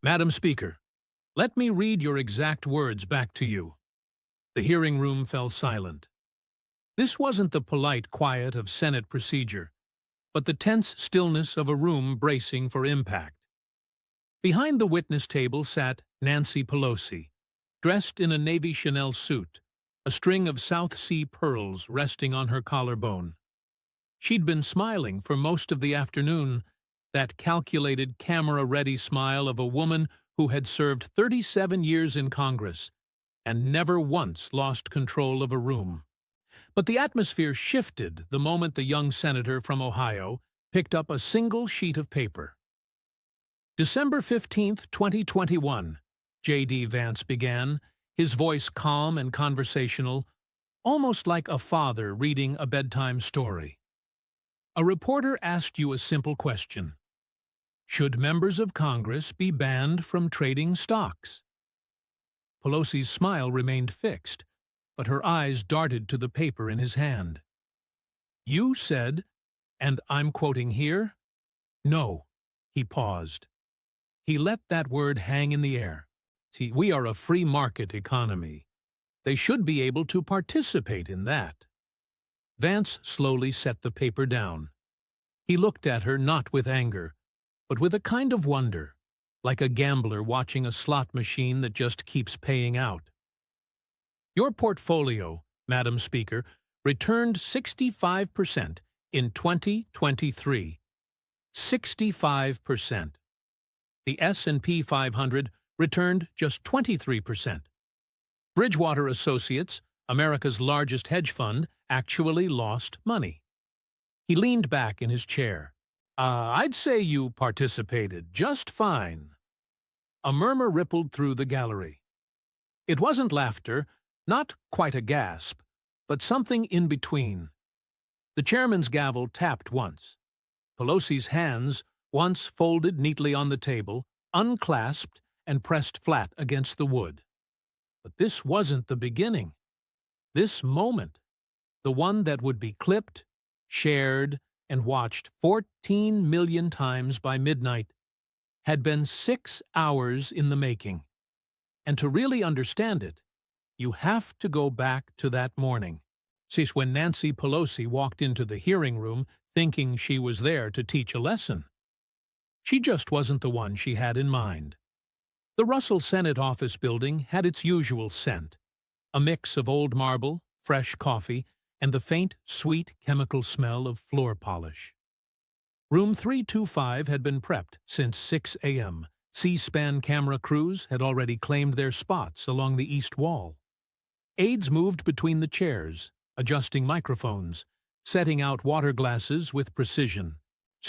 Madam Speaker, let me read your exact words back to you. The hearing room fell silent. This wasn't the polite quiet of Senate procedure, but the tense stillness of a room bracing for impact. Behind the witness table sat Nancy Pelosi, dressed in a Navy Chanel suit, a string of South Sea pearls resting on her collarbone. She'd been smiling for most of the afternoon, that calculated, camera-ready smile of a woman who had served 37 years in Congress and never once lost control of a room. But the atmosphere shifted the moment the young senator from Ohio picked up a single sheet of paper. December 15, 2021, J.D. Vance began, his voice calm and conversational, almost like a father reading a bedtime story. A reporter asked you a simple question. Should members of Congress be banned from trading stocks? Pelosi's smile remained fixed, but her eyes darted to the paper in his hand. You said, and I'm quoting here, no. He paused. He let that word hang in the air. See, we are a free market economy. They should be able to participate in that. Vance slowly set the paper down. He looked at her not with anger, but with a kind of wonder, like a gambler watching a slot machine that just keeps paying out. Your portfolio, Madam Speaker, returned 65% in 2023. 65%. The S&P 500 returned just 23%. Bridgewater Associates, America's largest hedge fund, actually lost money. He leaned back in his chair. I'd say you participated just fine. A murmur rippled through the gallery. It wasn't laughter, not quite a gasp, but something in between. The chairman's gavel tapped once. Pelosi's hands, once folded neatly on the table, unclasped and pressed flat against the wood. But this wasn't the beginning. This moment, the one that would be clipped, shared, and watched 14 million times by midnight, had been 6 hours in the making. And to really understand it, you have to go back to that morning. See, when Nancy Pelosi walked into the hearing room thinking she was there to teach a lesson. She just wasn't the one she had in mind. The Russell Senate office building had its usual scent, a mix of old marble, fresh coffee, and the faint, sweet chemical smell of floor polish. Room 325 had been prepped since 6 a.m. C-SPAN camera crews had already claimed their spots along the east wall. Aides moved between the chairs, adjusting microphones, setting out water glasses with precision,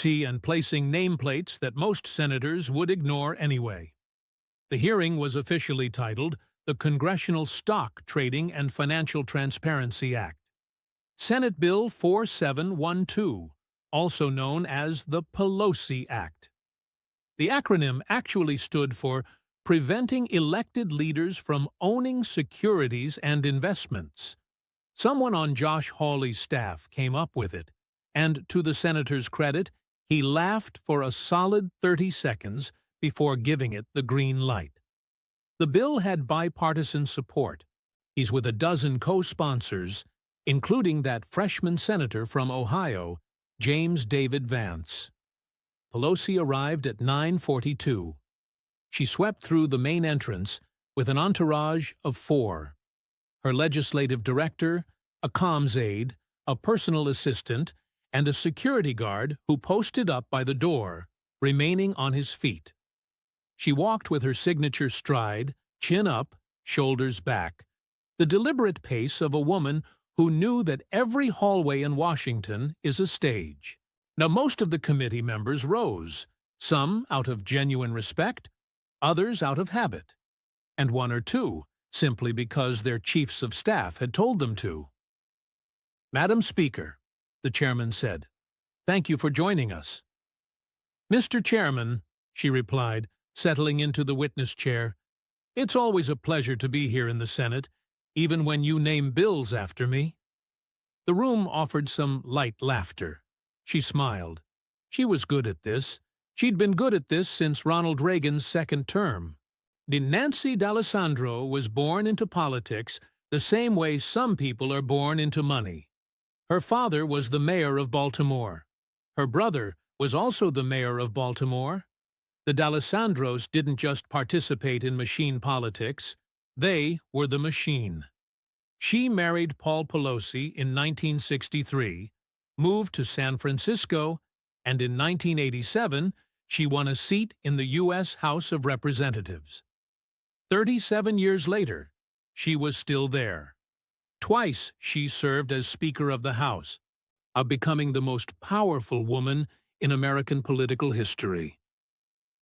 and placing nameplates that most senators would ignore anyway. The hearing was officially titled the Congressional Stock Trading and Financial Transparency Act. Senate Bill 4712, also known as the Pelosi Act. The acronym actually stood for Preventing Elected Leaders from Owning Securities and Investments. Someone on Josh Hawley's staff came up with it, and to the senator's credit, he laughed for a solid 30 seconds before giving it the green light. The bill had bipartisan support. He's with a dozen co-sponsors, including that freshman senator from Ohio, James David Vance. Pelosi arrived at 9:42. She swept through the main entrance with an entourage of 4. Her legislative director, a comms aide, a personal assistant, and a security guard who posted up by the door, remaining on his feet. She walked with her signature stride, chin up, shoulders back, the deliberate pace of a woman who knew that every hallway in Washington is a stage. Now, most of the committee members rose, some out of genuine respect, others out of habit, and 1 or 2 simply because their chiefs of staff had told them to. Madam Speaker, the chairman said, thank you for joining us. Mr. Chairman, she replied, settling into the witness chair, it's always a pleasure to be here in the Senate, even when you name bills after me. The room offered some light laughter. She smiled. She was good at this. She'd been good at this since Ronald Reagan's second term. Nancy D'Alessandro was born into politics the same way some people are born into money. Her father was the mayor of Baltimore. Her brother was also the mayor of Baltimore. The D'Alessandros didn't just participate in machine politics, they were the machine. She married Paul Pelosi in 1963, moved to San Francisco, and in 1987, she won a seat in the U.S. House of Representatives. 37 years later, she was still there. Twice she served as Speaker of the House, becoming the most powerful woman in American political history.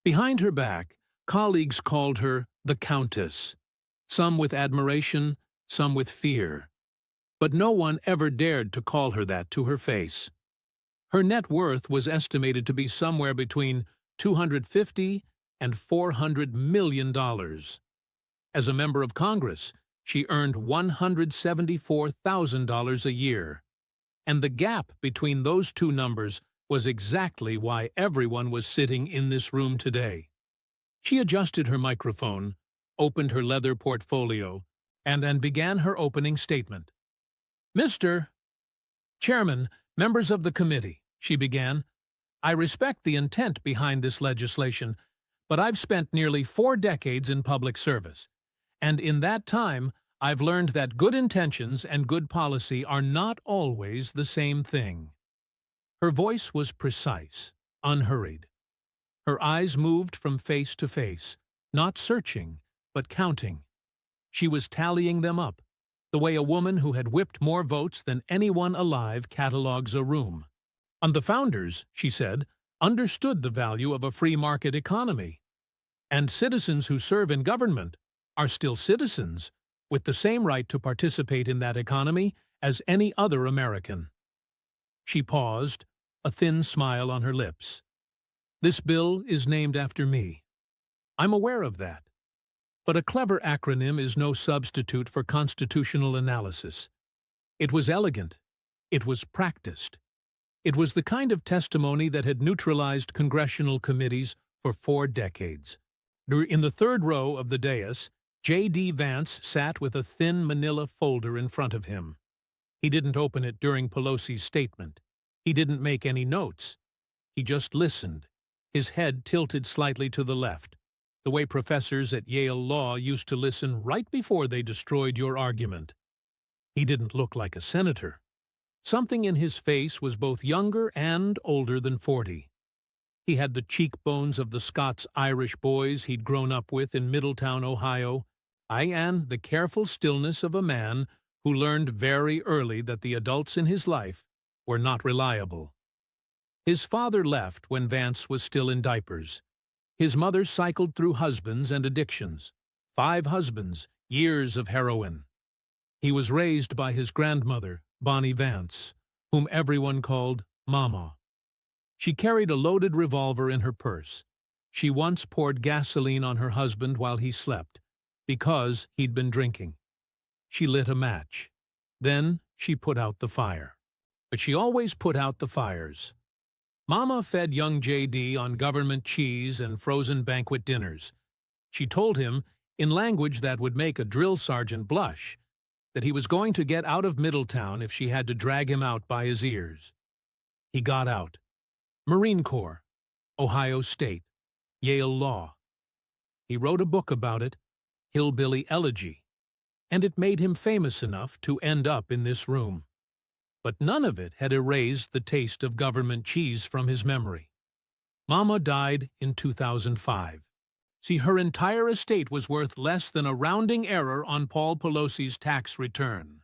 Behind her back, colleagues called her the Countess, some with admiration, some with fear. But no one ever dared to call her that to her face. Her net worth was estimated to be somewhere between $250 and $400 million. As a member of Congress, she earned $174,000 a year. And the gap between those two numbers was exactly why everyone was sitting in this room today. She adjusted her microphone, opened her leather portfolio, and began her opening statement. "Mr. Chairman, members of the committee," she began, "I respect the intent behind this legislation, but I've spent nearly 4 decades in public service, and in that time, I've learned that good intentions and good policy are not always the same thing." Her voice was precise, unhurried. Her eyes moved from face to face, not searching, but counting. She was tallying them up, the way a woman who had whipped more votes than anyone alive catalogues a room. And the founders, she said, understood the value of a free market economy. And citizens who serve in government are still citizens, with the same right to participate in that economy as any other American. She paused, a thin smile on her lips. "This bill is named after me. I'm aware of that. But a clever acronym is no substitute for constitutional analysis. It was elegant. It was practiced. It was the kind of testimony that had neutralized congressional committees for 4 decades. In the third row of the dais, J.D. Vance sat with a thin manila folder in front of him. He didn't open it during Pelosi's statement. He didn't make any notes. He just listened, his head tilted slightly to the left, the way professors at Yale Law used to listen right before they destroyed your argument. He didn't look like a senator. Something in his face was both younger and older than 40. He had the cheekbones of the Scots-Irish boys he'd grown up with in Middletown, Ohio, and the careful stillness of a man who learned very early that the adults in his life were not reliable. His father left when Vance was still in diapers. His mother cycled through husbands and addictions. 5 husbands, years of heroin. He was raised by his grandmother, Bonnie Vance, whom everyone called Mama. She carried a loaded revolver in her purse. She once poured gasoline on her husband while he slept, because he'd been drinking. She lit a match. Then she put out the fire. But she always put out the fires. Mama fed young J.D. on government cheese and frozen banquet dinners. She told him, in language that would make a drill sergeant blush, that he was going to get out of Middletown if she had to drag him out by his ears. He got out. Marine Corps, Ohio State, Yale Law. He wrote a book about it, Hillbilly Elegy, and it made him famous enough to end up in this room. But none of it had erased the taste of government cheese from his memory. Mama died in 2005. See, her entire estate was worth less than a rounding error on Paul Pelosi's tax return.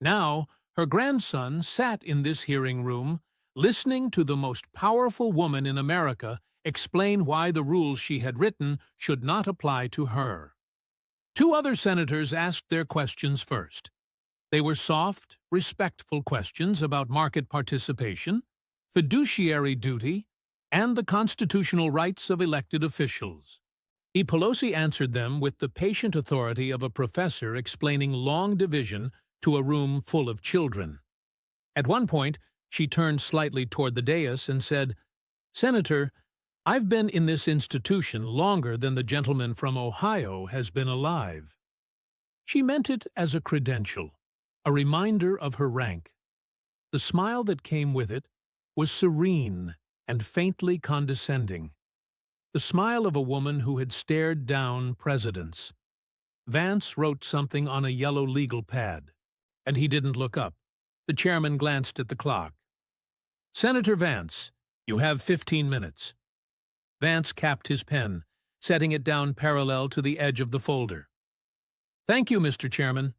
Now, her grandson sat in this hearing room, listening to the most powerful woman in America explain why the rules she had written should not apply to her. 2 other senators asked their questions first. They were soft, respectful questions about market participation, fiduciary duty, and the constitutional rights of elected officials. Pelosi answered them with the patient authority of a professor explaining long division to a room full of children. At one point, she turned slightly toward the dais and said, "Senator, I've been in this institution longer than the gentleman from Ohio has been alive. She meant it as a credential, a reminder of her rank. The smile that came with it was serene and faintly condescending. The smile of a woman who had stared down presidents. Vance wrote something on a yellow legal pad, and he didn't look up. The chairman glanced at the clock. "Senator Vance, you have 15 minutes. Vance capped his pen, setting it down parallel to the edge of the folder. "Thank you, Mr. Chairman."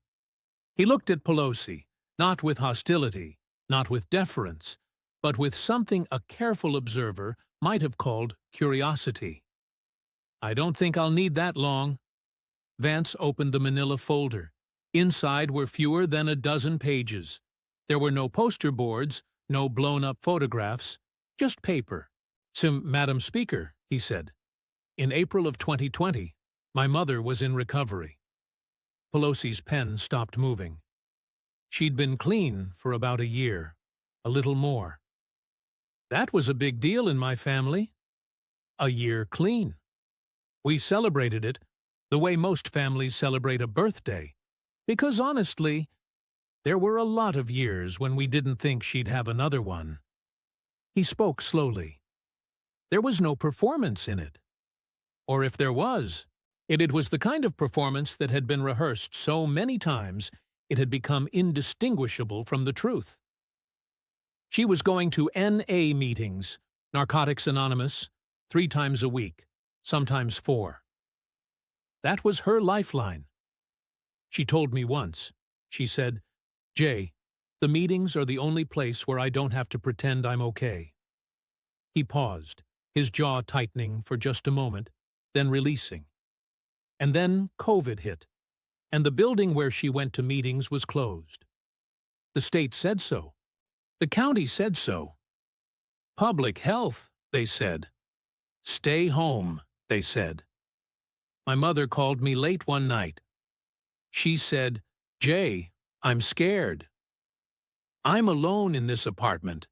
He looked at Pelosi, not with hostility, not with deference, but with something a careful observer might have called curiosity. "I don't think I'll need that long." Vance opened the manila folder. Inside were fewer than a dozen pages. There were no poster boards, no blown-up photographs, just paper. "Madam Speaker," he said, "in April of 2020, my mother was in recovery." Pelosi's pen stopped moving. She'd been clean for about a year, a little more. That was a big deal in my family. A year clean. We celebrated it the way most families celebrate a birthday, because honestly, there were a lot of years when we didn't think she'd have another one. He spoke slowly. There was no performance in it. Or if there was, it was the kind of performance that had been rehearsed so many times it had become indistinguishable from the truth. She was going to NA meetings, Narcotics Anonymous, 3 times a week, sometimes 4. That was her lifeline. She told me once, she said, "Jay, the meetings are the only place where I don't have to pretend I'm okay." He paused, his jaw tightening for just a moment, then releasing. And then COVID hit, and the building where she went to meetings was closed. The state said so. The county said so. Public health, they said. Stay home, they said. My mother called me late one night. She said, "Jay, I'm scared. I'm alone in this apartment,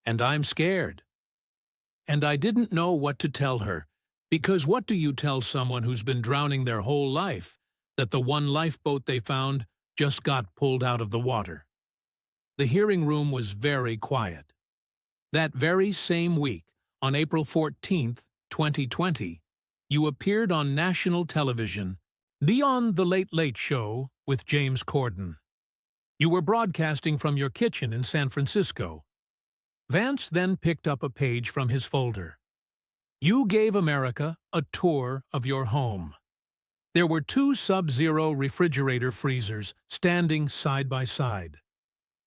and I'm scared." And I didn't know what to tell her, because what do you tell someone who's been drowning their whole life that the one lifeboat they found just got pulled out of the water? The hearing room was very quiet. That very same week, on April 14th, 2020, you appeared on national television, beyond the Late Late Show with James Corden. You were broadcasting from your kitchen in San Francisco. Vance then picked up a page from his folder. You gave America a tour of your home. There were 2 Sub-Zero refrigerator freezers standing side by side.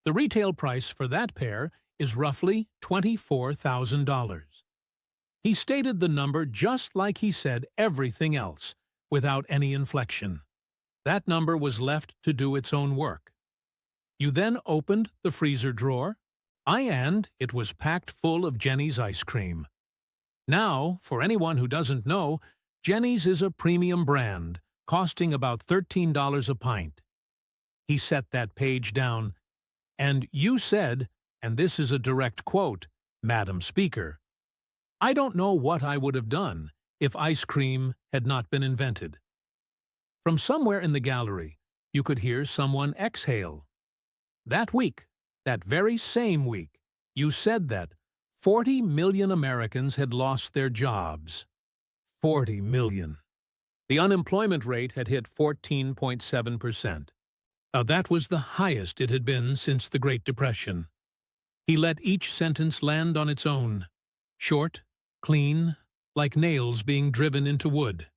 The retail price for that pair is roughly $24,000. He stated the number just like he said everything else, without any inflection. That number was left to do its own work. You then opened the freezer drawer, and it was packed full of Jenny's ice cream. Now, for anyone who doesn't know, Jenny's is a premium brand, costing about $13 a pint. He set that page down, and you said, and this is a direct quote, "Madam Speaker, I don't know what I would have done if ice cream had not been invented." From somewhere in the gallery, you could hear someone exhale. That week, that very same week, you said that 40 million Americans had lost their jobs. 40 million. The unemployment rate had hit 14.7%. That was the highest it had been since the Great Depression. He let each sentence land on its own, short, clean, like nails being driven into wood.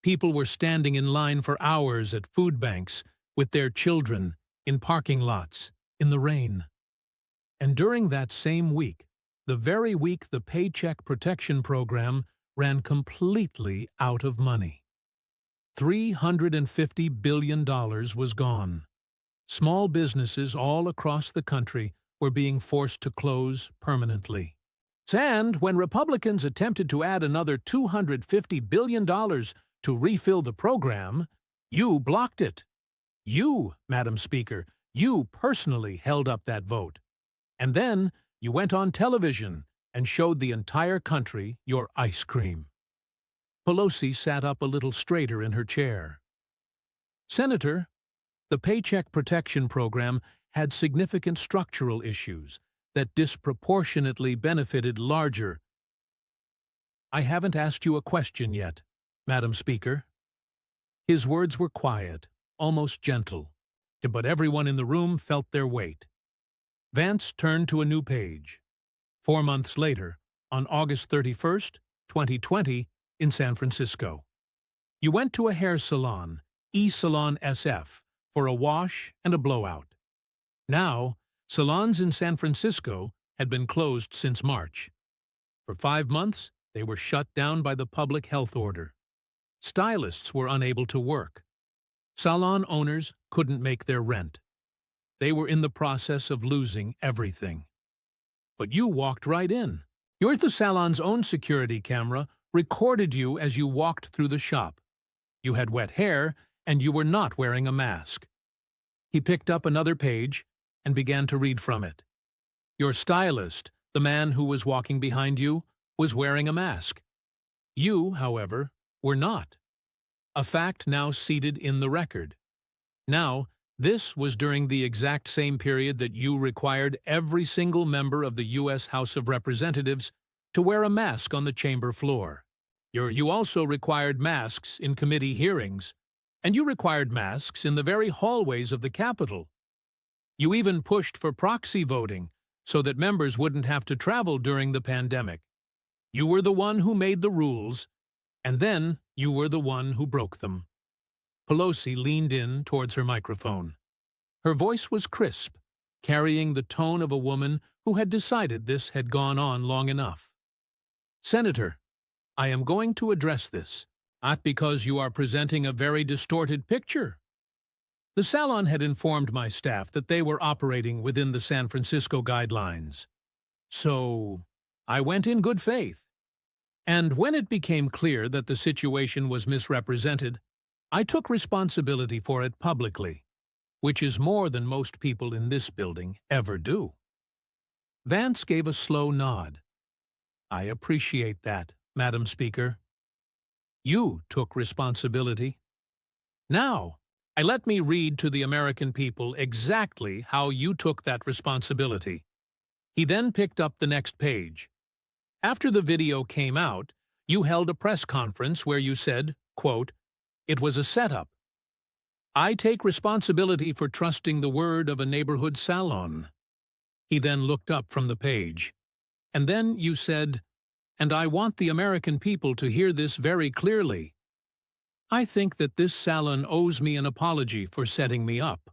People were standing in line for hours at food banks with their children, in parking lots, in the rain. And during that same week, the very week the Paycheck Protection Program ran completely out of money. $350 billion was gone. Small businesses all across the country were being forced to close permanently. And when Republicans attempted to add another $250 billion to refill the program, you blocked it. You, Madam Speaker, you personally held up that vote. And then you went on television and showed the entire country your ice cream. Pelosi sat up a little straighter in her chair. Senator, the Paycheck Protection Program had significant structural issues that disproportionately benefited larger. I haven't asked you a question yet, Madam Speaker. His words were quiet, almost gentle, but everyone in the room felt their weight. Vance turned to a new page. 4 months later, on August 31st, 2020, in San Francisco. You went to a hair salon, E-Salon SF, for a wash and a blowout. Now, salons in San Francisco had been closed since March. For 5 months, they were shut down by the public health order. Stylists were unable to work. Salon owners couldn't make their rent. They were in the process of losing everything. But you walked right in. The salon's own security camera recorded you as you walked through the shop. You had wet hair, and you were not wearing a mask. He picked up another page and began to read from it. Your stylist, the man who was walking behind you, was wearing a mask. You, however, were not. A fact now seated in the record. Now, this was during the exact same period that you required every single member of the U.S. House of Representatives to wear a mask on the chamber floor. You also required masks in committee hearings, and you required masks in the very hallways of the Capitol. You even pushed for proxy voting so that members wouldn't have to travel during the pandemic. You were the one who made the rules, and then you were the one who broke them. Pelosi leaned in towards her microphone. Her voice was crisp, carrying the tone of a woman who had decided this had gone on long enough. Senator, I am going to address this, not because you are presenting a very distorted picture. The salon had informed my staff that they were operating within the San Francisco guidelines. So, I went in good faith. And when it became clear that the situation was misrepresented, I took responsibility for it publicly, which is more than most people in this building ever do. Vance gave a slow nod. I appreciate that, Madam Speaker. You took responsibility. Now, let me read to the American people exactly how you took that responsibility. He then picked up the next page. After the video came out, you held a press conference where you said, quote, "It was a setup. I take responsibility for trusting the word of a neighborhood salon." He then looked up from the page. And then you said, "And I want the American people to hear this very clearly. I think that this salon owes me an apology for setting me up."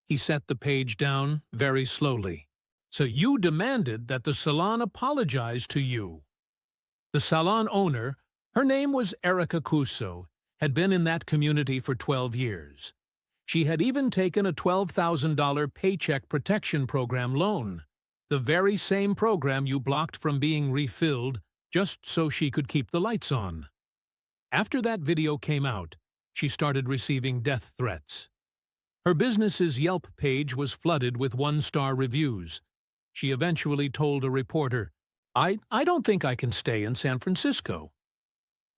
He set the page down very slowly. So you demanded that the salon apologize to you. The salon owner, her name was Erica Cuso, had been in that community for 12 years. She had even taken a $12,000 Paycheck Protection Program loan, the very same program you blocked from being refilled just so she could keep the lights on. After that video came out, she started receiving death threats. Her business's Yelp page was flooded with one-star reviews. She eventually told a reporter, I don't think I can stay in San Francisco.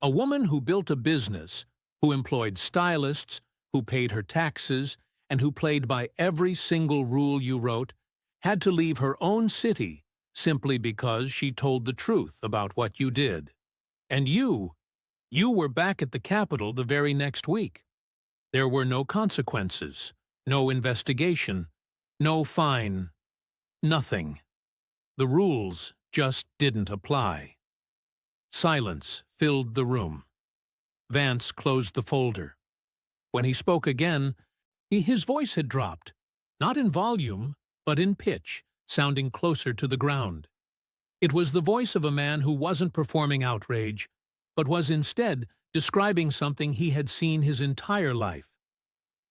A woman who built a business, who employed stylists, who paid her taxes, and who played by every single rule you wrote, had to leave her own city simply because she told the truth about what you did. And you were back at the Capitol the very next week. There were no consequences, no investigation, no fine, nothing. The rules just didn't apply. Silence filled the room. Vance closed the folder. When he spoke again, his voice had dropped, not in volume, but in pitch, sounding closer to the ground. It was the voice of a man who wasn't performing outrage, but was instead describing something he had seen his entire life.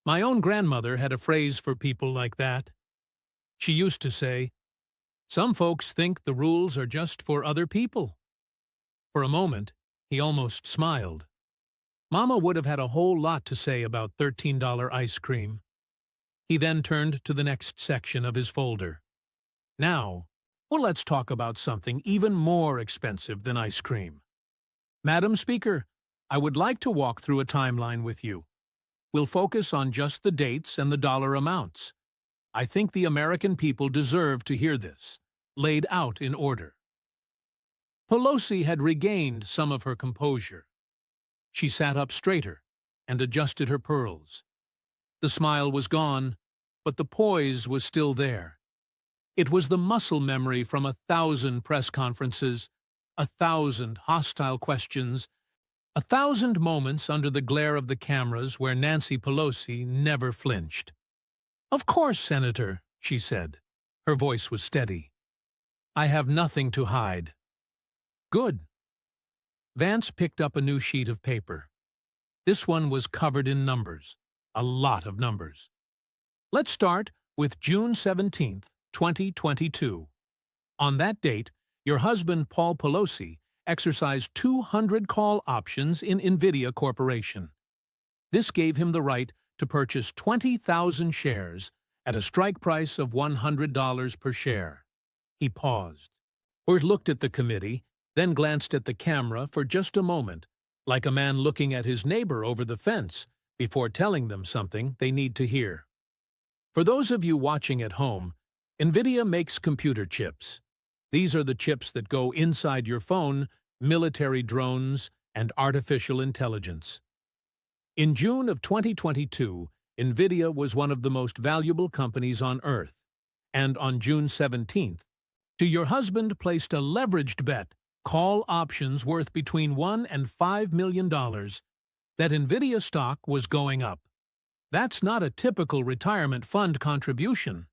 My own grandmother had a phrase for people like that. She used to say, "Some folks think the rules are just for other people." For a moment, he almost smiled. Mama would have had a whole lot to say about $13 ice cream. He then turned to the next section of his folder. Now, Well, let's talk about something even more expensive than ice cream. Madam Speaker, I would like to walk through a timeline with you. We'll focus on just the dates and the dollar amounts. I think the American people deserve to hear this, laid out in order. Pelosi had regained some of her composure. She sat up straighter and adjusted her pearls. The smile was gone, but the poise was still there. It was the muscle memory from 1,000 press conferences, 1,000 hostile questions, 1,000 moments under the glare of the cameras where Nancy Pelosi never flinched. "Of course, Senator," she said. Her voice was steady. "I have nothing to hide." "Good." Vance picked up a new sheet of paper. This one was covered in numbers, a lot of numbers. Let's start with June 17th, 2022. On that date, your husband, Paul Pelosi, exercised 200 call options in NVIDIA Corporation. This gave him the right to purchase 20,000 shares at a strike price of $100 per share. He paused, or looked at the committee, then glanced at the camera for just a moment, like a man looking at his neighbor over the fence before telling them something they need to hear. For those of you watching at home, NVIDIA makes computer chips. These are the chips that go inside your phone, military drones, and artificial intelligence. In June of 2022, NVIDIA was one of the most valuable companies on Earth, and on June 17th, your husband placed a leveraged bet, call options worth between $1 and $5 million, that NVIDIA stock was going up. That's not a typical retirement fund contribution.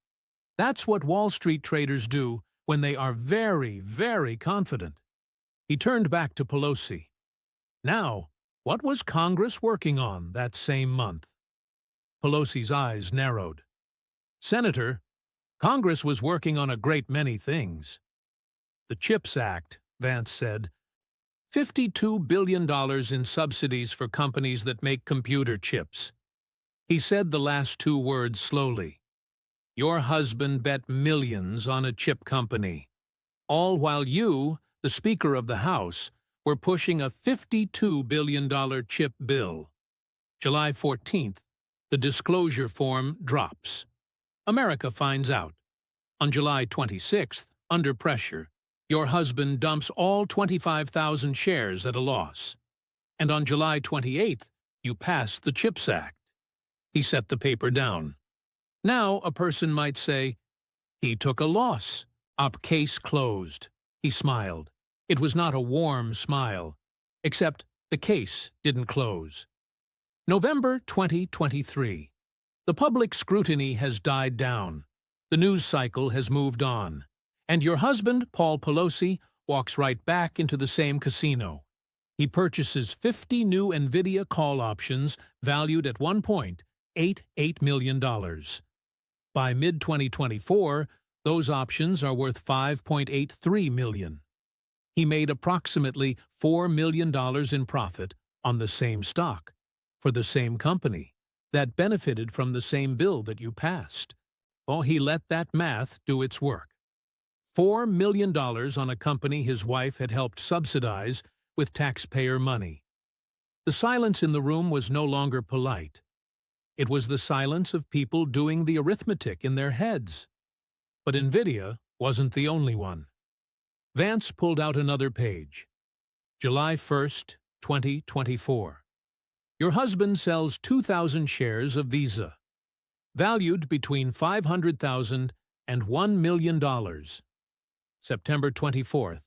That's what Wall Street traders do when they are very, very confident. He turned back to Pelosi. Now, what was Congress working on that same month? Pelosi's eyes narrowed. "Senator, Congress was working on a great many things." "The CHIPS Act," Vance said. $52 billion in subsidies for companies that make computer chips. He said the last two words slowly. "Your husband bet millions on a chip company, all while you, the Speaker of the House, were pushing a $52 billion chip bill." July 14th, the disclosure form drops. America finds out. On July 26th, under pressure, your husband dumps all 25,000 shares at a loss. And on July 28th, you pass the CHIPS Act. He set the paper down. Now a person might say, "He took a loss. Up case closed." He smiled. It was not a warm smile, except the case didn't close. November 2023. The public scrutiny has died down. The news cycle has moved on. And your husband, Paul Pelosi, walks right back into the same casino. He purchases 50 new NVIDIA call options valued at $1.88 million. By mid-2024, those options are worth $5.83 million. He made approximately $4 million in profit on the same stock, for the same company, that benefited from the same bill that you passed. Oh, he let that math do its work. $4 million on a company his wife had helped subsidize with taxpayer money. The silence in the room was no longer polite. It was the silence of people doing the arithmetic in their heads. But NVIDIA wasn't the only one. Vance pulled out another page. July 1st, 2024. Your husband sells 2,000 shares of Visa, valued between $500,000 and $1 million. September 24th,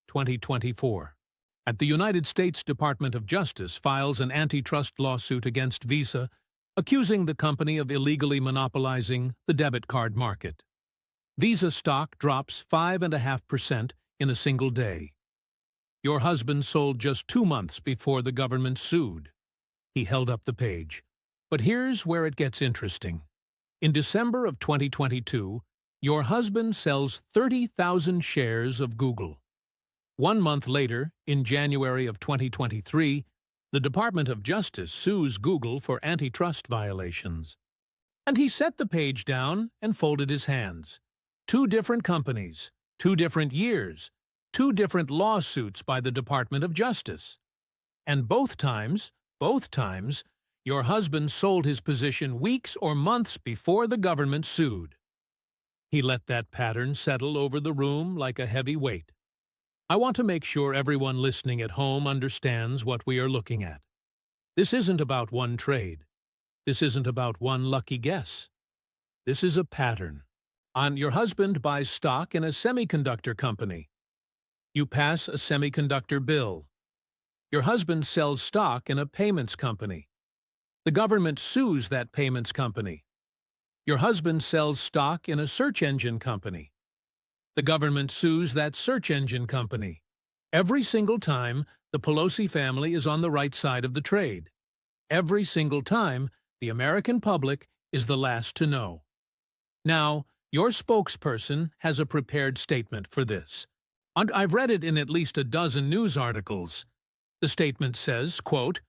2024. At the United States Department of Justice files an antitrust lawsuit against Visa, accusing the company of illegally monopolizing the debit card market. Visa stock drops 5.5% in a single day. Your husband sold just 2 months before the government sued. He held up the page. But here's where it gets interesting. In December of 2022, your husband sells 30,000 shares of Google. 1 month later, in January of 2023, the Department of Justice sues Google for antitrust violations. And he set the page down and folded his hands. 2 different companies, 2 different years, 2 different lawsuits by the Department of Justice. And both times, your husband sold his position weeks or months before the government sued. He let that pattern settle over the room like a heavy weight. I want to make sure everyone listening at home understands what we are looking at. This isn't about one trade. This isn't about one lucky guess. This is a pattern. Your husband buys stock in a semiconductor company. You pass a semiconductor bill. Your husband sells stock in a payments company. The government sues that payments company. Your husband sells stock in a search engine company. The government sues that search engine company. Every single time, the Pelosi family is on the right side of the trade. Every single time, the American public is the last to know. Now, your spokesperson has a prepared statement for this. I've read it in at least a dozen news articles. The statement says, quote,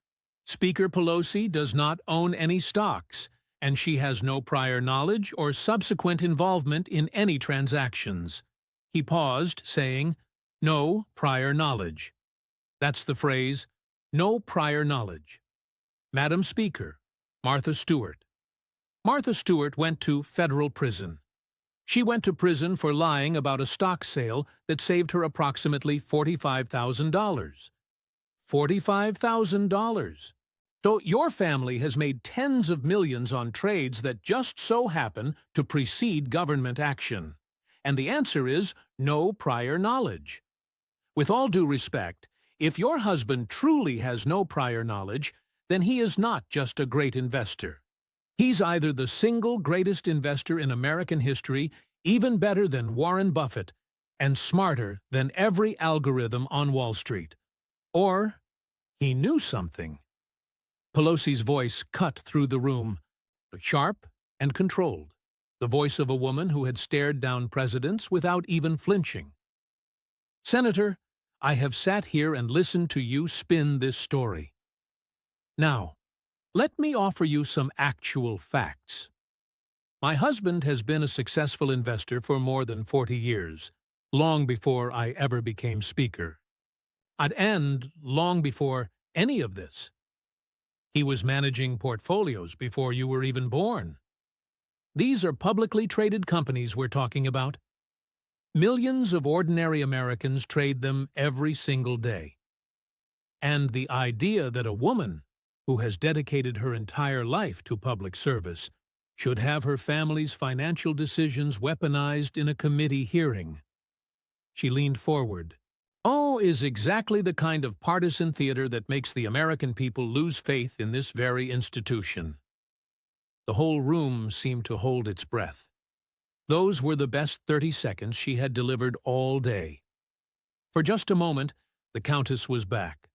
Speaker Pelosi does not own any stocks, and she has no prior knowledge or subsequent involvement in any transactions. He paused, saying, no prior knowledge. That's the phrase, no prior knowledge. Madam Speaker, Martha Stewart. Martha Stewart went to federal prison. She went to prison for lying about a stock sale that saved her approximately $45,000. $45,000. So your family has made tens of millions on trades that just so happen to precede government action. And the answer is no prior knowledge. With all due respect, if your husband truly has no prior knowledge, then he is not just a great investor. He's either the single greatest investor in American history, even better than Warren Buffett, and smarter than every algorithm on Wall Street. Or he knew something. Pelosi's voice cut through the room, sharp and controlled, the voice of a woman who had stared down presidents without even flinching. Senator, I have sat here and listened to you spin this story. Now, let me offer you some actual facts. My husband has been a successful investor for more than 40 years, long before I ever became Speaker. And long before any of this. He was managing portfolios before you were even born. These are publicly traded companies we're talking about. Millions of ordinary Americans trade them every single day. And the idea that a woman who has dedicated her entire life to public service should have her family's financial decisions weaponized in a committee hearing. She leaned forward. Is exactly the kind of partisan theater that makes the American people lose faith in this very institution. The whole room seemed to hold its breath. Those were the best 30 seconds she had delivered all day. For just a moment, the Countess was back.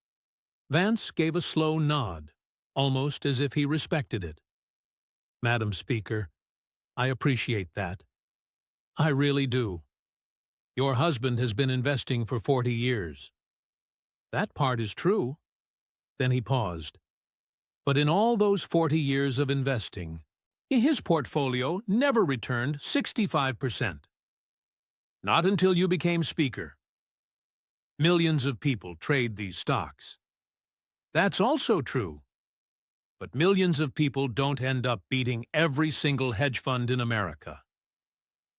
Vance gave a slow nod, almost as if he respected it. Madam Speaker, I appreciate that. I really do. Your husband has been investing for 40 years. That part is true. Then he paused. But in all those 40 years of investing, his portfolio never returned 65%. Not until you became Speaker. Millions of people trade these stocks. That's also true. But millions of people don't end up beating every single hedge fund in America.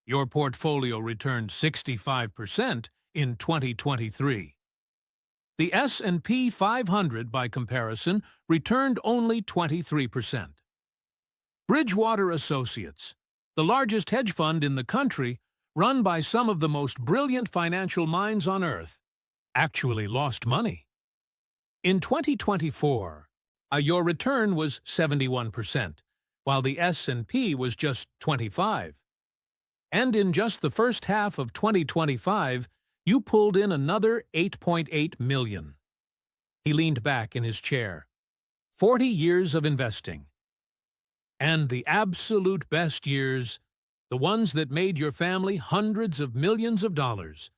Your portfolio returned 65% in 2023. The S&P 500, by comparison, returned only 23%. Bridgewater Associates, the largest hedge fund in the country, run by some of the most brilliant financial minds on earth, actually lost money. In 2024, your return was 71%, while the S&P was just 25%. And in just the first half of 2025, you pulled in another $8.8 million. He leaned back in his chair. 40 years of investing. And the absolute best years, the ones that made your family hundreds of millions of dollars,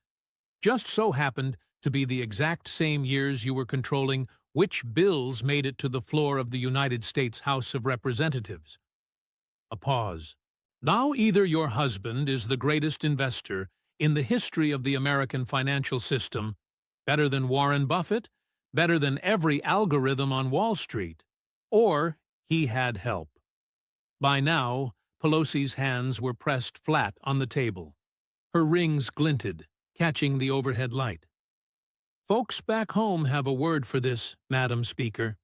just so happened to be the exact same years you were controlling which bills made it to the floor of the United States House of Representatives. A pause. Now either your husband is the greatest investor in the history of the American financial system, better than Warren Buffett, better than every algorithm on Wall Street. Or he had help. By now, Pelosi's hands were pressed flat on the table. Her rings glinted, catching the overhead light. Folks back home have a word for this, Madam Speaker.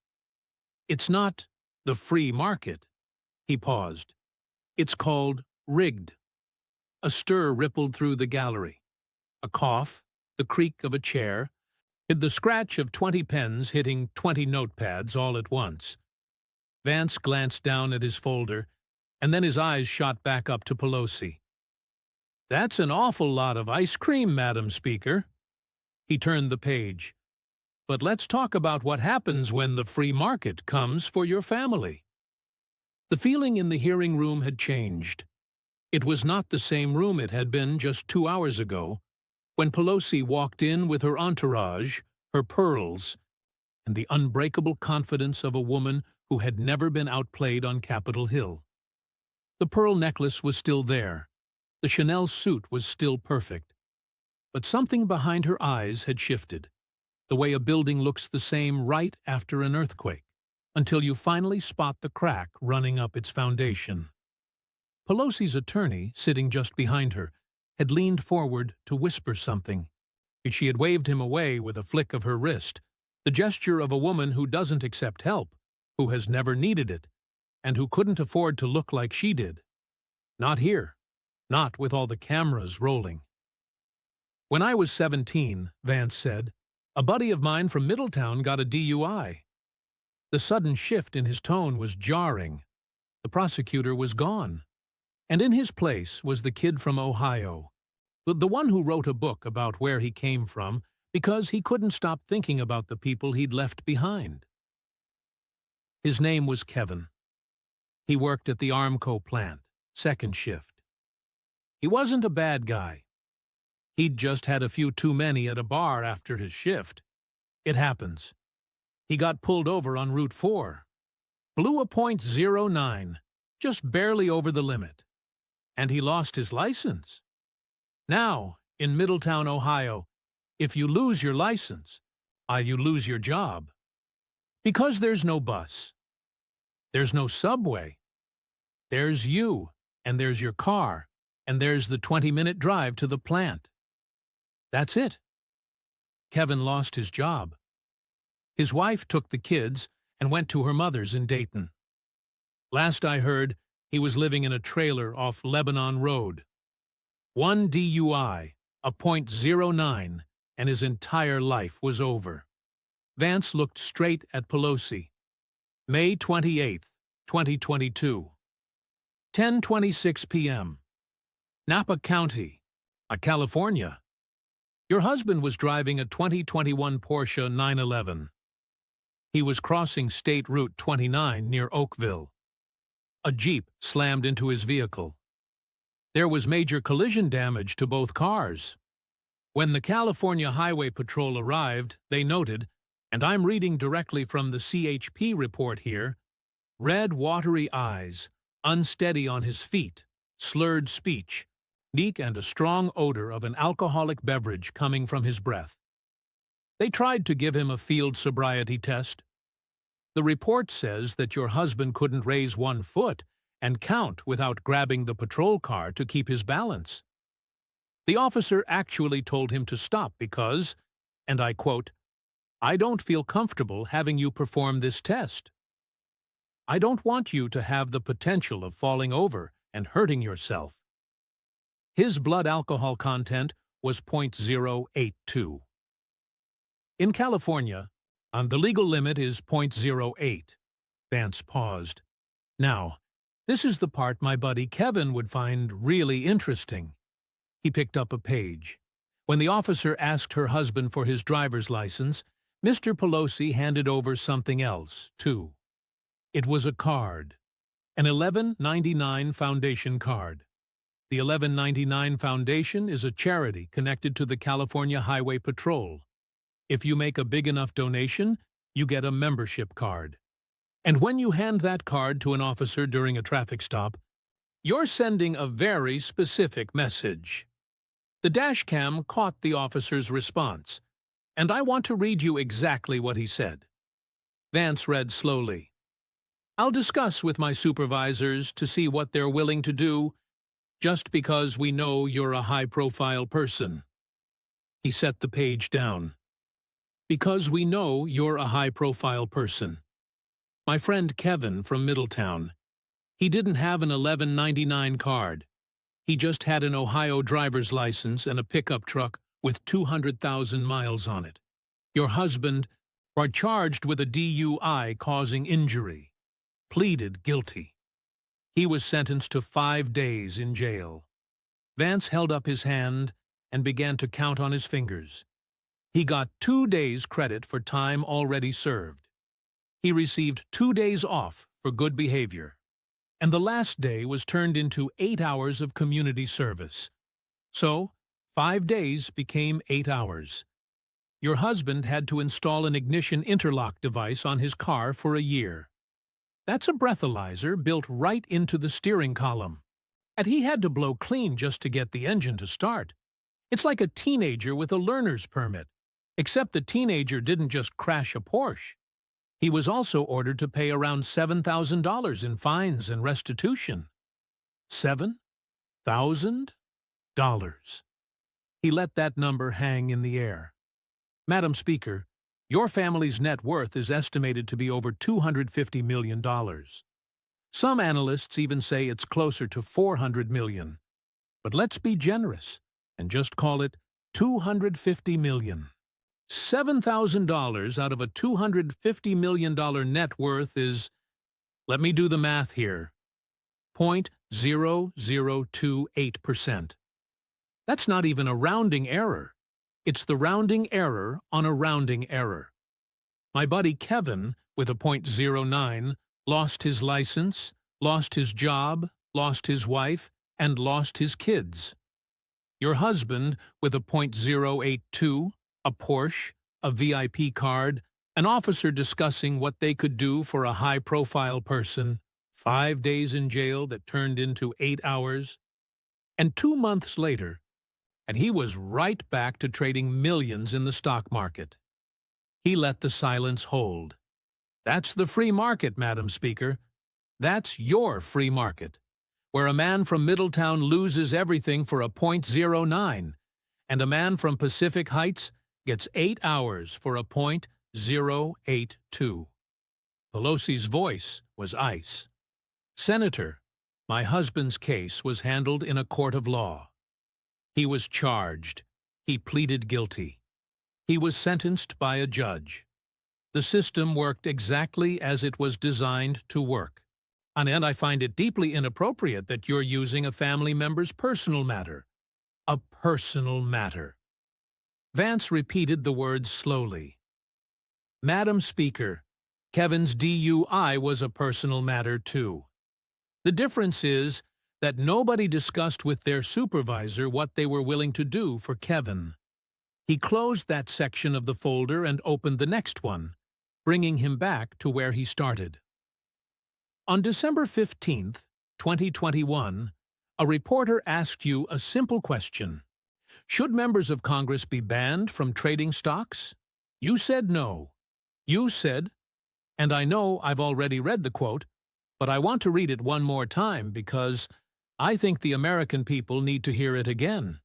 It's not the free market. He paused. It's called rigged. A stir rippled through the gallery. A cough, the creak of a chair, the scratch of 20 pens hitting 20 notepads all at once. Vance glanced down at his folder, and then his eyes shot back up to Pelosi. That's an awful lot of ice cream, Madam Speaker. He turned the page. But let's talk about what happens when the free market comes for your family. The feeling in the hearing room had changed. It was not the same room it had been just 2 hours ago, when Pelosi walked in with her entourage, her pearls, and the unbreakable confidence of a woman who had never been outplayed on Capitol Hill. The pearl necklace was still there. The Chanel suit was still perfect. But something behind her eyes had shifted, the way a building looks the same right after an earthquake, until you finally spot the crack running up its foundation. Pelosi's attorney, sitting just behind her, had leaned forward to whisper something. She had waved him away with a flick of her wrist, the gesture of a woman who doesn't accept help, who has never needed it, and who couldn't afford to look like she did. Not here. Not with all the cameras rolling. When I was 17, Vance said, a buddy of mine from Middletown got a DUI. The sudden shift in his tone was jarring. The prosecutor was gone. And in his place was the kid from Ohio, the one who wrote a book about where he came from because he couldn't stop thinking about the people he'd left behind. His name was Kevin. He worked at the Armco plant, second shift. He wasn't a bad guy. He'd just had a few too many at a bar after his shift. It happens. He got pulled over on Route 4. Blew a .09, just barely over the limit. And he lost his license. Now, in Middletown, Ohio, if you lose your license, you lose your job. Because there's no bus. There's no subway. There's you, and there's your car, and there's the 20-minute drive to the plant. That's it. Kevin lost his job. His wife took the kids and went to her mother's in Dayton. Last I heard, he was living in a trailer off Lebanon Road. One DUI, a .09, and his entire life was over. Vance looked straight at Pelosi. May 28, 2022. 10:26 p.m. Napa County, California. Your husband was driving a 2021 Porsche 911. He was crossing State Route 29 near Oakville. A Jeep slammed into his vehicle. There was major collision damage to both cars. When the California Highway Patrol arrived, they noted, and I'm reading directly from the CHP report here, red, watery eyes, unsteady on his feet, slurred speech, and a strong odor of an alcoholic beverage coming from his breath. They tried to give him a field sobriety test. The report says that your husband couldn't raise 1 foot and count without grabbing the patrol car to keep his balance. The officer actually told him to stop because, and I quote, I don't feel comfortable having you perform this test. I don't want you to have the potential of falling over and hurting yourself. His blood alcohol content was .082. In California, the legal limit is .08. Vance paused. Now, this is the part my buddy Kevin would find really interesting. He picked up a page. When the officer asked her husband for his driver's license, Mr. Pelosi handed over something else, too. It was a card, an $11.99 foundation card. The $11.99 Foundation is a charity connected to the California Highway Patrol. If you make a big enough donation, you get a membership card. And when you hand that card to an officer during a traffic stop, you're sending a very specific message. The dashcam caught the officer's response, and I want to read you exactly what he said. Vance read slowly. I'll discuss with my supervisors to see what they're willing to do, just because we know you're a high-profile person. He set the page down. Because we know you're a high-profile person. My friend Kevin from Middletown. He didn't have an 1199 card. He just had an Ohio driver's license and a pickup truck with 200,000 miles on it. Your husband are charged with a DUI causing injury. Pleaded guilty. He was sentenced to 5 days in jail. Vance held up his hand and began to count on his fingers. He got 2 days credit for time already served. He received 2 days off for good behavior. And the last day was turned into 8 hours of community service. So, 5 days became 8 hours. Your husband had to install an ignition interlock device on his car for a year. That's a breathalyzer built right into the steering column. And he had to blow clean just to get the engine to start. It's like a teenager with a learner's permit, except the teenager didn't just crash a Porsche. He was also ordered to pay around $7,000 in fines and restitution. $7,000? He let that number hang in the air. Madam Speaker, your family's net worth is estimated to be over $250 million. Some analysts even say it's closer to $400 million. But let's be generous and just call it $250 million. $7,000 out of a $250 million net worth is, let me do the math here, 0.0028%. That's not even a rounding error. It's the rounding error on a rounding error. My buddy Kevin, with a .09, lost his license, lost his job, lost his wife, and lost his kids. Your husband, with a .082, a Porsche, a VIP card, an officer discussing what they could do for a high-profile person, 5 days in jail that turned into 8 hours, and 2 months later, and he was right back to trading millions in the stock market. He let the silence hold. That's the free market, Madam Speaker. That's your free market, where a man from Middletown loses everything for a .09, and a man from Pacific Heights gets 8 hours for a .082. Pelosi's voice was ice. Senator, my husband's case was handled in a court of law. He was charged. He pleaded guilty. He was sentenced by a judge. The system worked exactly as it was designed to work. And I find it deeply inappropriate that you're using a family member's personal matter. A personal matter. Vance repeated the words slowly. Madam Speaker, Kevin's DUI was a personal matter too. The difference is that nobody discussed with their supervisor what they were willing to do for Kevin. He closed that section of the folder and opened the next one, bringing him back to where he started. On December 15, 2021, a reporter asked you a simple question. Should members of Congress be banned from trading stocks? You said no. You said, and I know I've already read the quote, but I want to read it one more time because I think the American people need to hear it again.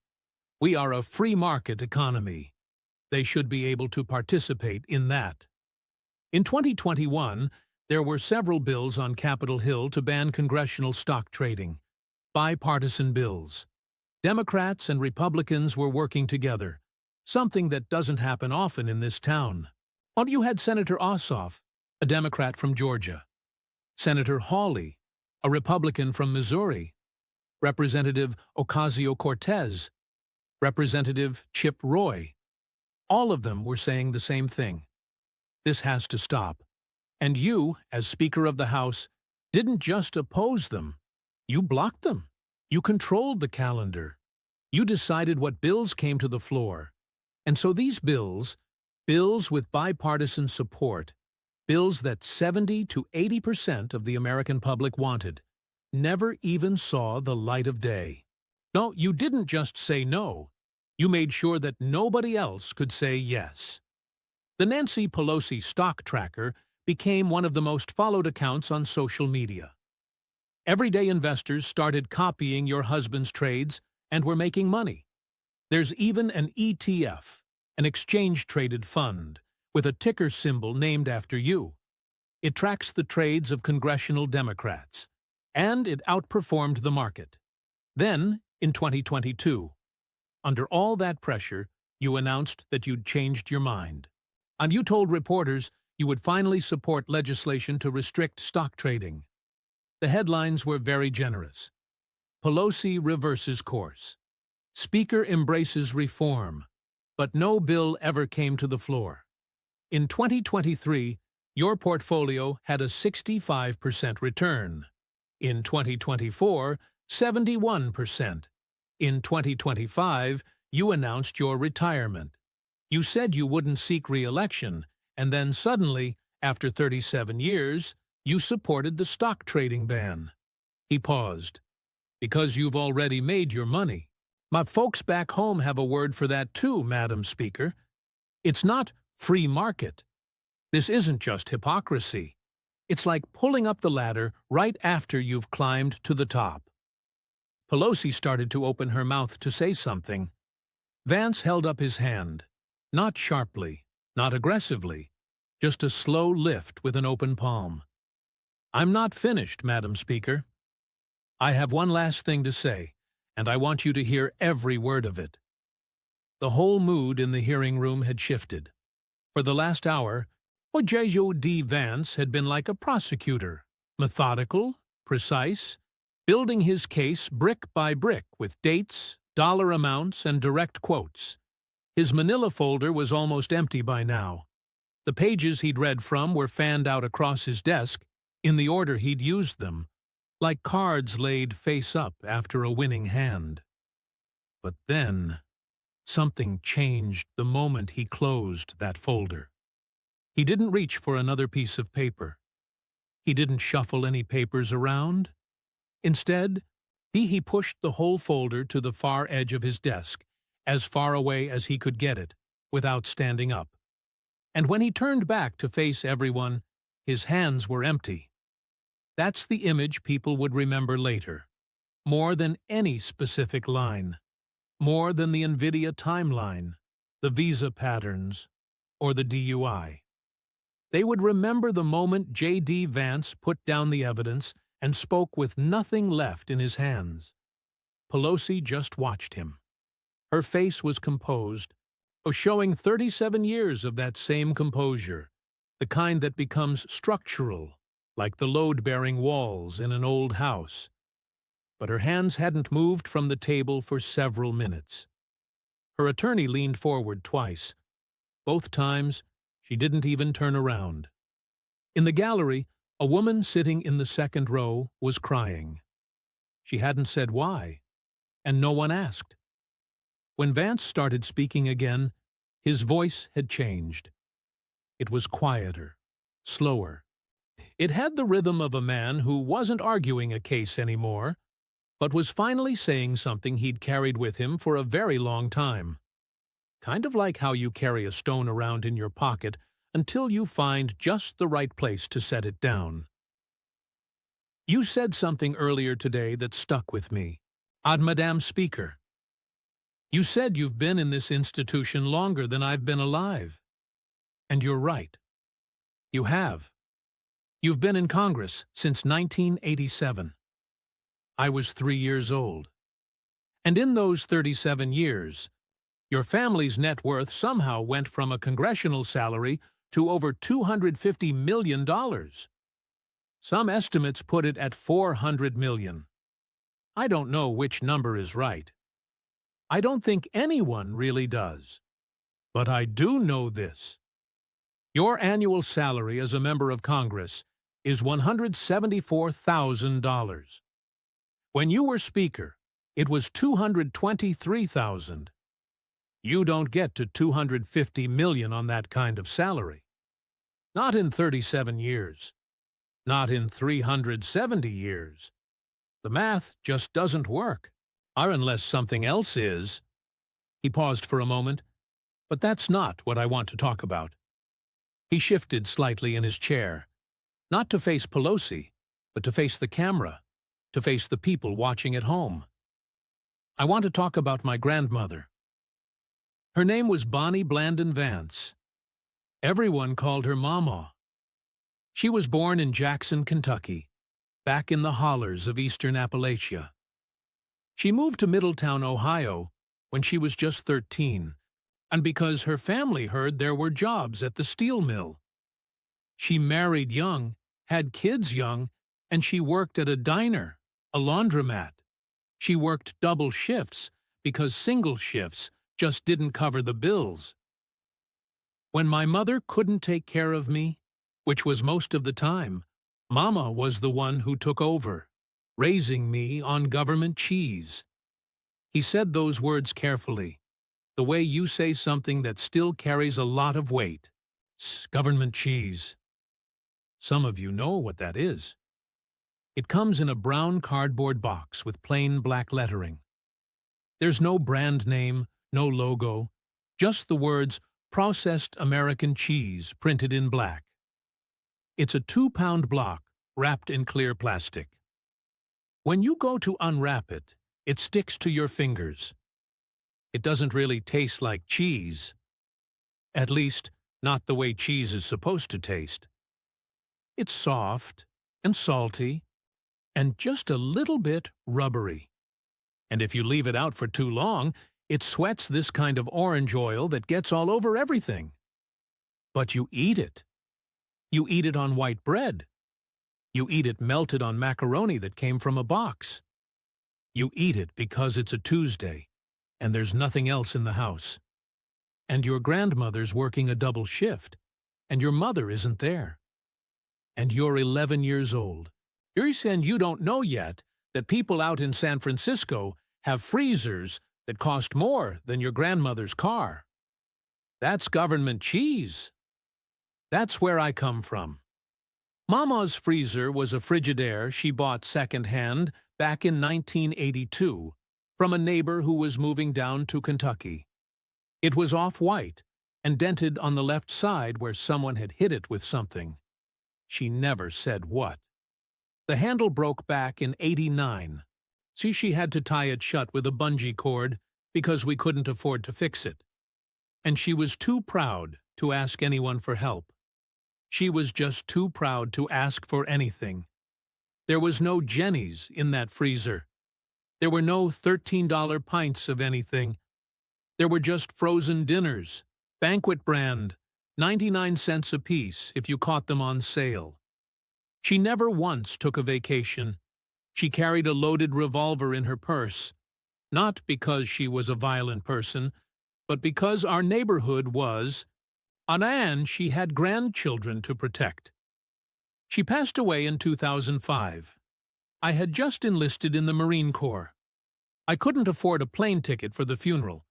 We are a free market economy. They should be able to participate in that. In 2021, there were several bills on Capitol Hill to ban congressional stock trading. Bipartisan bills. Democrats and Republicans were working together, something that doesn't happen often in this town. Well, you had Senator Ossoff, a Democrat from Georgia, Senator Hawley, a Republican from Missouri, Representative Ocasio-Cortez, Representative Chip Roy. All of them were saying the same thing. This has to stop. And you, as Speaker of the House, didn't just oppose them. You blocked them. You controlled the calendar. You decided what bills came to the floor. And so these bills with bipartisan support, bills that 70 to 80% of the American public wanted, never even saw the light of day. No, you didn't just say no. You made sure that nobody else could say yes. The Nancy Pelosi stock tracker became one of the most followed accounts on social media. Everyday investors started copying your husband's trades and were making money. There's even an ETF, an exchange-traded fund, with a ticker symbol named after you. It tracks the trades of congressional Democrats, and it outperformed the market. Then, in 2022, under all that pressure, you announced that you'd changed your mind. And you told reporters you would finally support legislation to restrict stock trading. The headlines were very generous. Pelosi reverses course. Speaker embraces reform, but no bill ever came to the floor. In 2023, your portfolio had a 65% return. In 2024, 71%. In 2025, you announced your retirement. You said you wouldn't seek re-election, and then suddenly, after 37 years, you supported the stock trading ban. He paused. Because you've already made your money. My folks back home have a word for that too, Madam Speaker. It's not free market. This isn't just hypocrisy. It's like pulling up the ladder right after you've climbed to the top. Pelosi started to open her mouth to say something. Vance held up his hand. Not sharply, not aggressively, just a slow lift with an open palm. I'm not finished, Madam Speaker. I have one last thing to say, and I want you to hear every word of it. The whole mood in the hearing room had shifted. For the last hour, J.D. Vance had been like a prosecutor, methodical, precise, building his case brick by brick with dates, dollar amounts, and direct quotes. His manila folder was almost empty by now. The pages he'd read from were fanned out across his desk in the order he'd used them, like cards laid face up after a winning hand. But then, something changed the moment he closed that folder. He didn't reach for another piece of paper. He didn't shuffle any papers around. Instead, he pushed the whole folder to the far edge of his desk, as far away as he could get it, without standing up. And when he turned back to face everyone, his hands were empty. That's the image people would remember later, more than any specific line, more than the NVIDIA timeline, the visa patterns, or the DUI. They would remember the moment J.D. Vance put down the evidence and spoke with nothing left in his hands. Pelosi just watched him. Her face was composed, showing 37 years of that same composure, the kind that becomes structural, like the load-bearing walls in an old house. But her hands hadn't moved from the table for several minutes. Her attorney leaned forward twice. Both times, she didn't even turn around. In the gallery, a woman sitting in the second row was crying. She hadn't said why, and no one asked. When Vance started speaking again, his voice had changed. It was quieter, slower. It had the rhythm of a man who wasn't arguing a case anymore, but was finally saying something he'd carried with him for a very long time. Kind of like how you carry a stone around in your pocket until you find just the right place to set it down. You said something earlier today that stuck with me. Madam Speaker. You said you've been in this institution longer than I've been alive. And you're right. You have. You've been in Congress since 1987. I was 3 years old. And in those 37 years, your family's net worth somehow went from a congressional salary to over $250 million. Some estimates put it at $400 million. I don't know which number is right. I don't think anyone really does. But I do know this. Your annual salary as a member of Congress is $174,000. When you were Speaker, it was $223,000. You don't get to $250 million on that kind of salary. Not in 37 years. Not in 370 years. The math just doesn't work, or unless something else is. He paused for a moment, but that's not what I want to talk about. He shifted slightly in his chair, not to face Pelosi, but to face the camera, to face the people watching at home. I want to talk about my grandmother. Her name was Bonnie Blandon Vance. Everyone called her Mama. She was born in Jackson, Kentucky, back in the hollers of eastern Appalachia. She moved to Middletown, Ohio, when she was just 13, and because her family heard there were jobs at the steel mill. She married young, had kids young, and she worked at a diner, a laundromat. She worked double shifts because single shifts just didn't cover the bills. When my mother couldn't take care of me, which was most of the time, Mama was the one who took over, raising me on government cheese. He said those words carefully, the way you say something that still carries a lot of weight. Government cheese. Some of you know what that is. It comes in a brown cardboard box with plain black lettering. There's no brand name, no logo, just the words processed American cheese printed in black. It's a 2-pound block wrapped in clear plastic. When you go to unwrap it, it sticks to your fingers. It doesn't really taste like cheese. At least, not the way cheese is supposed to taste. It's soft and salty and just a little bit rubbery. And if you leave it out for too long, it sweats this kind of orange oil that gets all over everything. But you eat it. You eat it on white bread. You eat it melted on macaroni that came from a box. You eat it because it's a Tuesday, and there's nothing else in the house. And your grandmother's working a double shift, and your mother isn't there. And you're 11 years old. You're saying you don't know yet that people out in San Francisco have freezers that cost more than your grandmother's car. That's government cheese. That's where I come from. Mama's freezer was a Frigidaire she bought second-hand back in 1982 from a neighbor who was moving down to Kentucky. It was off-white and dented on the left side where someone had hit it with something. She never said what. The handle broke back in '89, so she had to tie it shut with a bungee cord because we couldn't afford to fix it. And she was too proud to ask anyone for help. She was just too proud to ask for anything. There was no Jenny's in that freezer. There were no $13 pints of anything. There were just frozen dinners, banquet brand, 99 cents apiece if you caught them on sale. She never once took a vacation. She carried a loaded revolver in her purse, not because she was a violent person, but because our neighborhood was, and she had grandchildren to protect. She passed away in 2005. I had just enlisted in the Marine Corps. I couldn't afford a plane ticket for the funeral,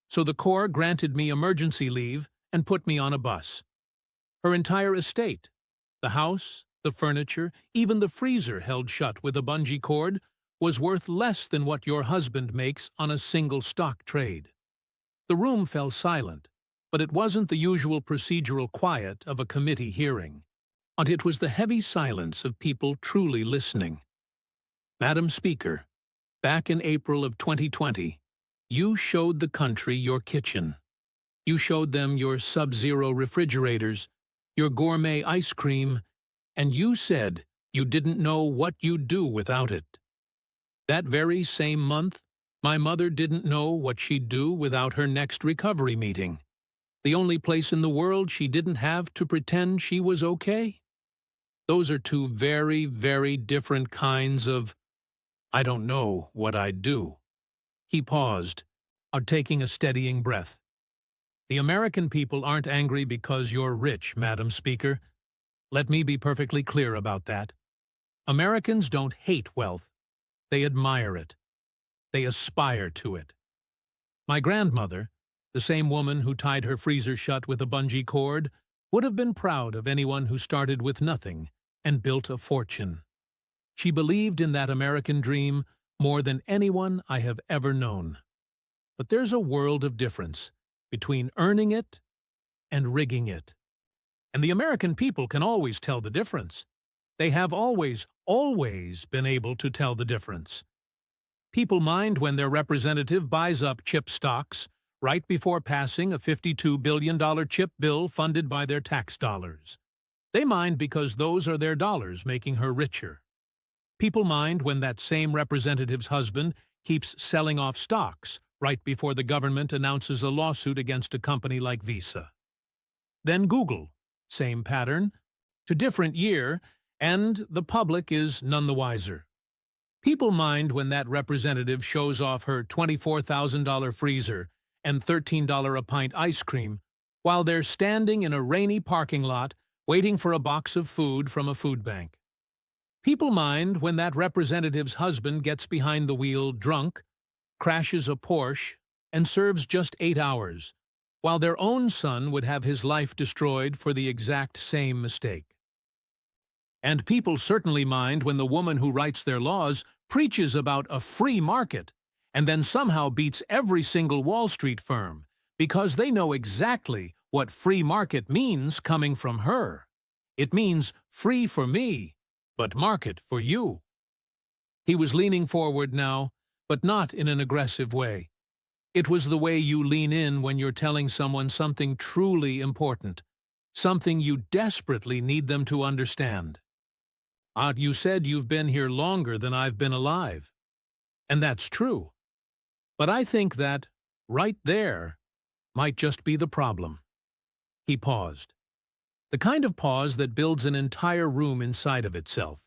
so the Corps granted me emergency leave and put me on a bus. Her entire estate, the house, the furniture, even the freezer held shut with a bungee cord, was worth less than what your husband makes on a single stock trade. The room fell silent, but it wasn't the usual procedural quiet of a committee hearing. And it was the heavy silence of people truly listening. Madam Speaker, back in April of 2020, you showed the country your kitchen. You showed them your sub-zero refrigerators, your gourmet ice cream, and you said you didn't know what you'd do without it. That very same month, my mother didn't know what she'd do without her next recovery meeting. The only place in the world she didn't have to pretend she was okay. Those are two very, very different kinds of, I don't know what I'd do. He paused, taking a steadying breath. The American people aren't angry because you're rich, Madam Speaker. Let me be perfectly clear about that. Americans don't hate wealth. They admire it. They aspire to it. My grandmother, the same woman who tied her freezer shut with a bungee cord, would have been proud of anyone who started with nothing and built a fortune. She believed in that American dream more than anyone I have ever known. But there's a world of difference between earning it and rigging it. And the American people can always tell the difference. They have always been able to tell the difference. People mind when their representative buys up chip stocks right before passing a $52 billion chip bill funded by their tax dollars. They mind because those are their dollars making her richer. People mind when that same representative's husband keeps selling off stocks right before the government announces a lawsuit against a company like Visa. Then Google, same pattern, to different year, and the public is none the wiser. People mind when that representative shows off her $24,000 freezer and $13 a pint ice cream while they're standing in a rainy parking lot waiting for a box of food from a food bank. People mind when that representative's husband gets behind the wheel drunk, crashes a Porsche, and serves just 8 hours, while their own son would have his life destroyed for the exact same mistake. And people certainly mind when the woman who writes their laws preaches about a free market and then somehow beats every single Wall Street firm because they know exactly what free market means coming from her. It means free for me, but market for you. He was leaning forward now, but not in an aggressive way. It was the way you lean in when you're telling someone something truly important, something you desperately need them to understand. You said you've been here longer than I've been alive. And that's true. But I think that, right there, might just be the problem. He paused. The kind of pause that builds an entire room inside of itself.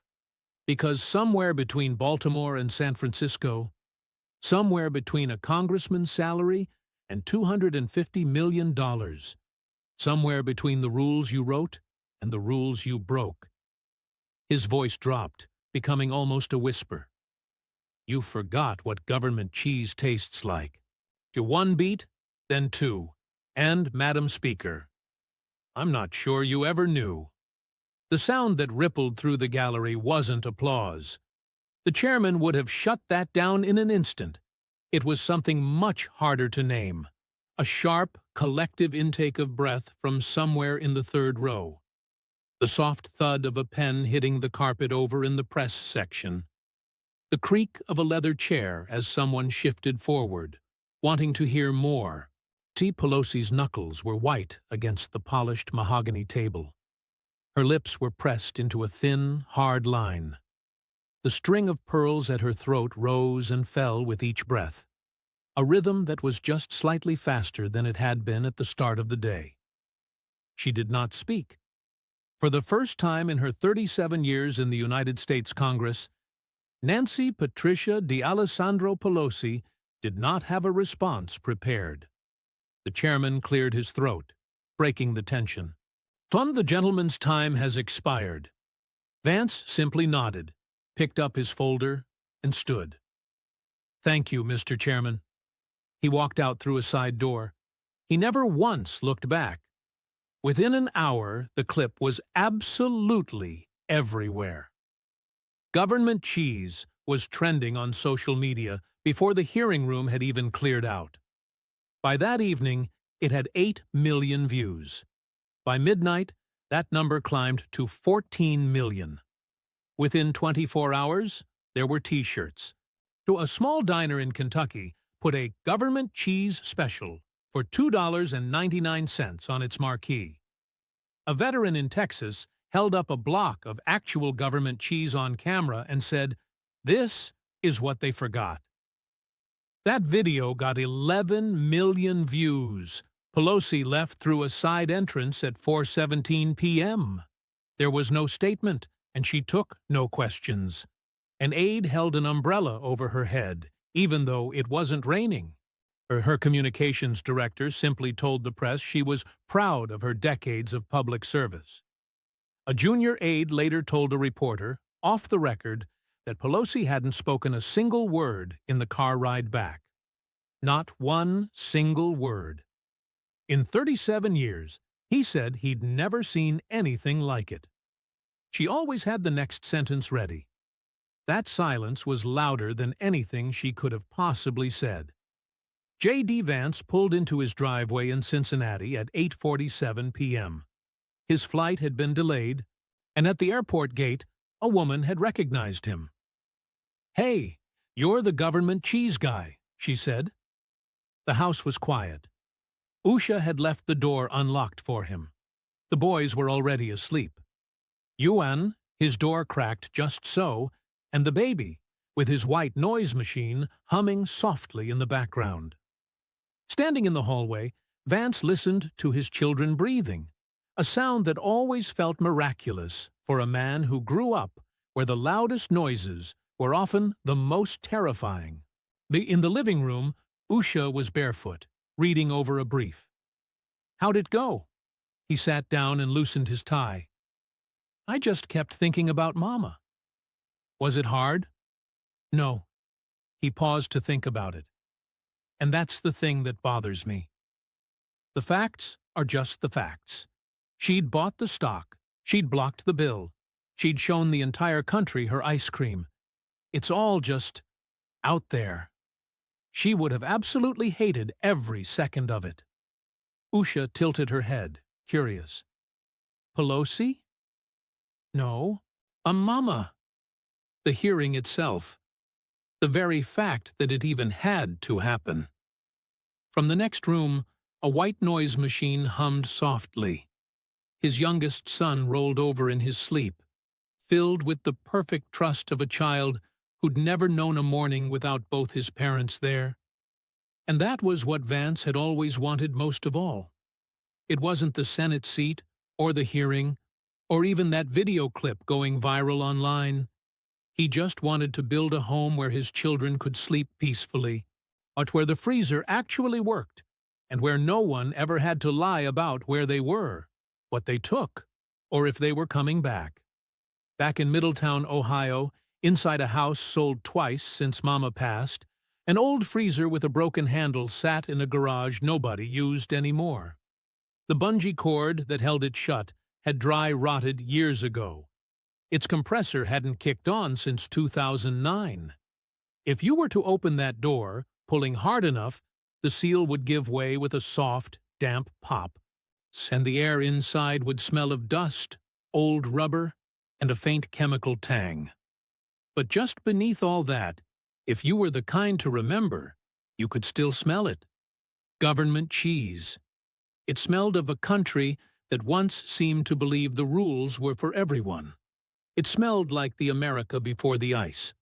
Because somewhere between Baltimore and San Francisco, somewhere between a congressman's salary and $250 million, somewhere between the rules you wrote and the rules you broke. His voice dropped, becoming almost a whisper. You forgot what government cheese tastes like. To one beat, then two. And, Madam Speaker, I'm not sure you ever knew. The sound that rippled through the gallery wasn't applause. The chairman would have shut that down in an instant. It was something much harder to name. A sharp, collective intake of breath from somewhere in the third row. The soft thud of a pen hitting the carpet over in the press section. The creak of a leather chair as someone shifted forward, wanting to hear more. Nancy Pelosi's knuckles were white against the polished mahogany table. Her lips were pressed into a thin, hard line. The string of pearls at her throat rose and fell with each breath, a rhythm that was just slightly faster than it had been at the start of the day. She did not speak. For the first time in her 37 years in the United States Congress, Nancy Patricia D'Alessandro Pelosi did not have a response prepared. The chairman cleared his throat, breaking the tension. The gentleman's time has expired. Vance simply nodded, picked up his folder, and stood. Thank you, Mr. Chairman. He walked out through a side door. He never once looked back. Within an hour, the clip was absolutely everywhere. Government cheese was trending on social media before the hearing room had even cleared out. By that evening, it had 8 million views. By midnight, that number climbed to 14 million. Within 24 hours, there were T-shirts. To a small diner in Kentucky put a government cheese special for $2.99 on its marquee. A veteran in Texas held up a block of actual government cheese on camera and said, "This is what they forgot." That video got 11 million views. Pelosi left through a side entrance at 4:17 p.m. There was no statement, and she took no questions. An aide held an umbrella over her head, even though it wasn't raining. Her communications director simply told the press she was proud of her decades of public service. A junior aide later told a reporter, off the record, that Pelosi hadn't spoken a single word in the car ride back. Not one single word. In 37 years, he said he'd never seen anything like it. She always had the next sentence ready. That silence was louder than anything she could have possibly said. J.D. Vance pulled into his driveway in Cincinnati at 8:47 p.m. His flight had been delayed, and at the airport gate, a woman had recognized him. "Hey, you're the government cheese guy," she said. The house was quiet. Usha had left the door unlocked for him. The boys were already asleep. Yuan, his door cracked just so, and the baby, with his white noise machine humming softly in the background. Standing in the hallway, Vance listened to his children breathing, a sound that always felt miraculous for a man who grew up where the loudest noises were often the most terrifying. In the living room, Usha was barefoot, reading over a brief. "How'd it go?" He sat down and loosened his tie. "I just kept thinking about Mama." "Was it hard?" "No." He paused to think about it. "And that's the thing that bothers me. The facts are just the facts. She'd bought the stock. She'd blocked the bill. She'd shown the entire country her ice cream. It's all just out there. She would have absolutely hated every second of it." Usha tilted her head, curious. "Pelosi?" "No, a mama." The hearing itself. The very fact that it even had to happen. From the next room, a white noise machine hummed softly. His youngest son rolled over in his sleep, filled with the perfect trust of a child who'd never known a morning without both his parents there. And that was what Vance had always wanted most of all. It wasn't the Senate seat, or the hearing, or even that video clip going viral online. He just wanted to build a home where his children could sleep peacefully, but where the freezer actually worked, and where no one ever had to lie about where they were, what they took, or if they were coming back. Back in Middletown, Ohio, inside a house sold twice since Mama passed, an old freezer with a broken handle sat in a garage nobody used anymore. The bungee cord that held it shut had dry rotted years ago. Its compressor hadn't kicked on since 2009. If you were to open that door, pulling hard enough, the seal would give way with a soft, damp pop, and the air inside would smell of dust, old rubber, and a faint chemical tang. But just beneath all that, if you were the kind to remember, you could still smell it. Government cheese. It smelled of a country that once seemed to believe the rules were for everyone. It smelled like the America before the ice.